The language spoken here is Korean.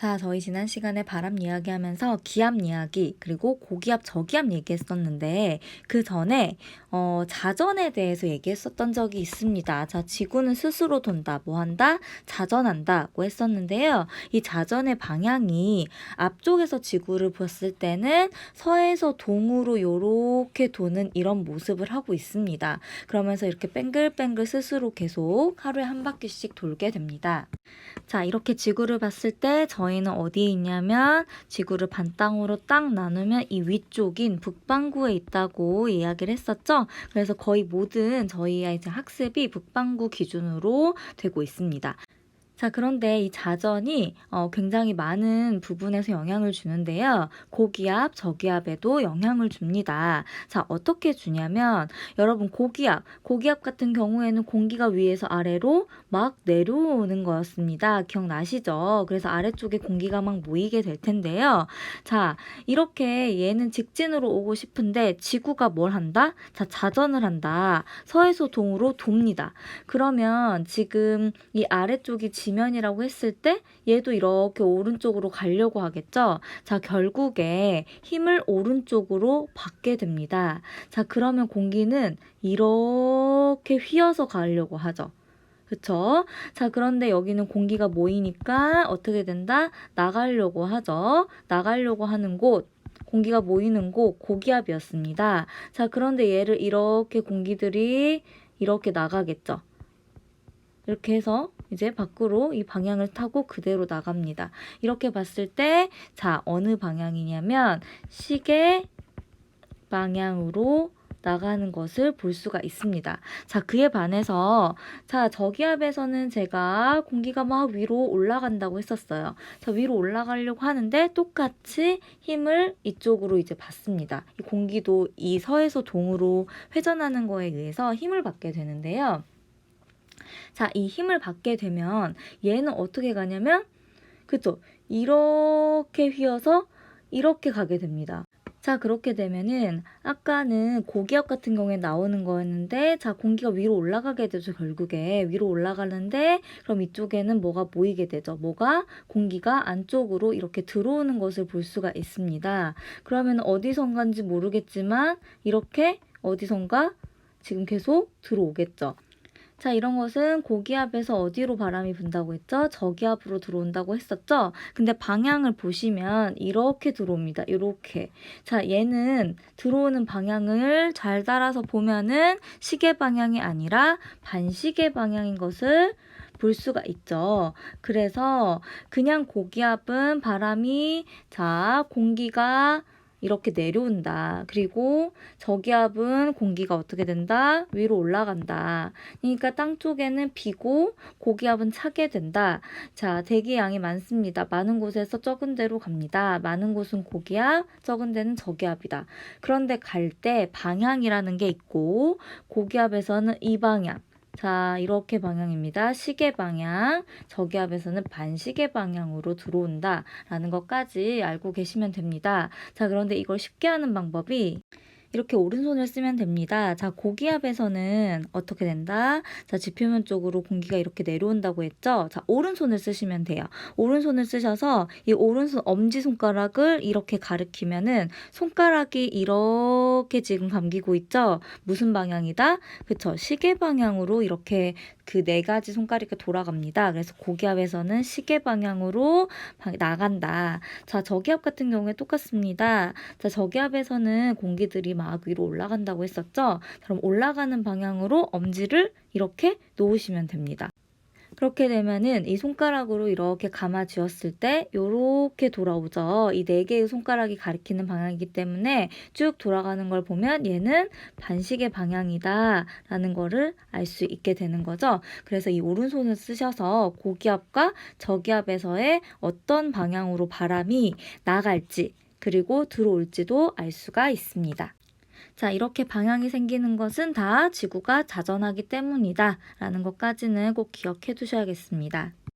자, 저희 지난 시간에 바람 이야기하면서 기압 이야기, 그리고 고기압, 저기압 얘기했었는데, 그 전에, 자전에 대해서 얘기했었던 적이 있습니다. 자, 지구는 스스로 돈다, 뭐 한다? 자전한다고 했었는데요. 이 자전의 방향이 앞쪽에서 지구를 봤을 때는 서에서 동으로 요렇게 도는 이런 모습을 하고 있습니다. 그러면서 이렇게 뱅글뱅글 스스로 계속 하루에 한 바퀴씩 돌게 됩니다. 자, 이렇게 지구를 봤을 때 저희는 어디에 있냐면 지구를 반땅으로 딱 나누면 이 위쪽인 북반구에 있다고 이야기를 했었죠. 그래서 거의 모든 저희의 이제 학습이 북반구 기준으로 되고 있습니다. 자, 그런데 이 자전이 굉장히 많은 부분에서 영향을 주는데요. 고기압, 저기압에도 영향을 줍니다. 자, 어떻게 주냐면 여러분 고기압 같은 경우에는 공기가 위에서 아래로 막 내려오는 거였습니다. 기억나시죠? 그래서 아래쪽에 공기가 막 모이게 될 텐데요. 자, 이렇게 얘는 직진으로 오고 싶은데 지구가 뭘 한다? 자, 자전을 한다. 서에서 동으로 돕니다. 그러면 지금 이 아래쪽이 지면이라고 했을 때 얘도 이렇게 오른쪽으로 가려고 하겠죠. 자, 결국에 힘을 오른쪽으로 받게 됩니다. 자, 그러면 공기는 이렇게 휘어서 가려고 하죠. 그쵸? 자, 그런데 여기는 공기가 모이니까 어떻게 된다? 나가려고 하죠. 나가려고 하는 곳, 공기가 모이는 곳, 고기압이었습니다. 자, 그런데 얘를 이렇게 공기들이 이렇게 나가겠죠. 이렇게 해서 이제 밖으로 이 방향을 타고 그대로 나갑니다. 이렇게 봤을 때, 자, 어느 방향이냐면 시계 방향으로 나가는 것을 볼 수가 있습니다. 자, 그에 반해서 자, 저기압에서는 제가 공기가 막 위로 올라간다고 했었어요. 자, 위로 올라가려고 하는데 똑같이 힘을 이쪽으로 이제 받습니다. 이 공기도 이 서에서 동으로 회전하는 거에 의해서 힘을 받게 되는데요. 자, 이 힘을 받게 되면 얘는 어떻게 가냐면 그쵸? 이렇게 휘어서 이렇게 가게 됩니다. 자, 그렇게 되면은 아까는 고기압 같은 경우에 나오는 거였는데 자, 공기가 위로 올라가게 되죠. 결국에 위로 올라가는데 그럼 이쪽에는 뭐가 모이게 되죠. 공기가 안쪽으로 이렇게 들어오는 것을 볼 수가 있습니다. 그러면 어디선가인지 모르겠지만 이렇게 어디선가 지금 계속 들어오겠죠. 자, 이런 것은 고기압에서 어디로 바람이 분다고 했죠? 저기압으로 들어온다고 했었죠? 근데 방향을 보시면 이렇게 들어옵니다. 이렇게. 자, 얘는 들어오는 방향을 잘 따라서 보면은 시계 방향이 아니라 반시계 방향인 것을 볼 수가 있죠. 그래서 그냥 고기압은 바람이 자, 공기가 이렇게 내려온다. 그리고 저기압은 공기가 어떻게 된다? 위로 올라간다. 그러니까 땅 쪽에는 비고 고기압은 차게 된다. 자, 대기 양이 많습니다. 많은 곳에서 적은 데로 갑니다. 많은 곳은 고기압, 적은 데는 저기압이다. 그런데 갈 때 방향이라는 게 있고 고기압에서는 이 방향. 자, 이렇게 방향입니다. 시계 방향, 저기압에서는 반시계 방향으로 들어온다라는 것까지 알고 계시면 됩니다. 자, 그런데 이걸 쉽게 하는 방법이 이렇게 오른손을 쓰면 됩니다. 자, 고기압에서는 어떻게 된다? 자, 지표면 쪽으로 공기가 이렇게 내려온다고 했죠? 자, 오른손을 쓰시면 돼요. 오른손을 쓰셔서 이 오른손 엄지손가락을 이렇게 가리키면은 손가락이 이렇게 지금 감기고 있죠? 무슨 방향이다? 그쵸? 시계 방향으로 이렇게 그 네 가지 손가락이 돌아갑니다. 그래서 고기압에서는 시계 방향으로 나간다. 자, 저기압 같은 경우에 똑같습니다. 자, 저기압에서는 공기들이 막 위로 올라간다고 했었죠? 그럼 올라가는 방향으로 엄지를 이렇게 놓으시면 됩니다. 그렇게 되면은 이 손가락으로 이렇게 감아 쥐었을 때 요렇게 돌아오죠. 이 네 개의 손가락이 가리키는 방향이기 때문에 쭉 돌아가는 걸 보면 얘는 반시계 방향이다 라는 거를 알 수 있게 되는 거죠. 그래서 이 오른손을 쓰셔서 고기압과 저기압에서의 어떤 방향으로 바람이 나갈지 그리고 들어올지도 알 수가 있습니다. 자, 이렇게 방향이 생기는 것은 다 지구가 자전하기 때문이다 라는 것까지는 꼭 기억해 두셔야겠습니다.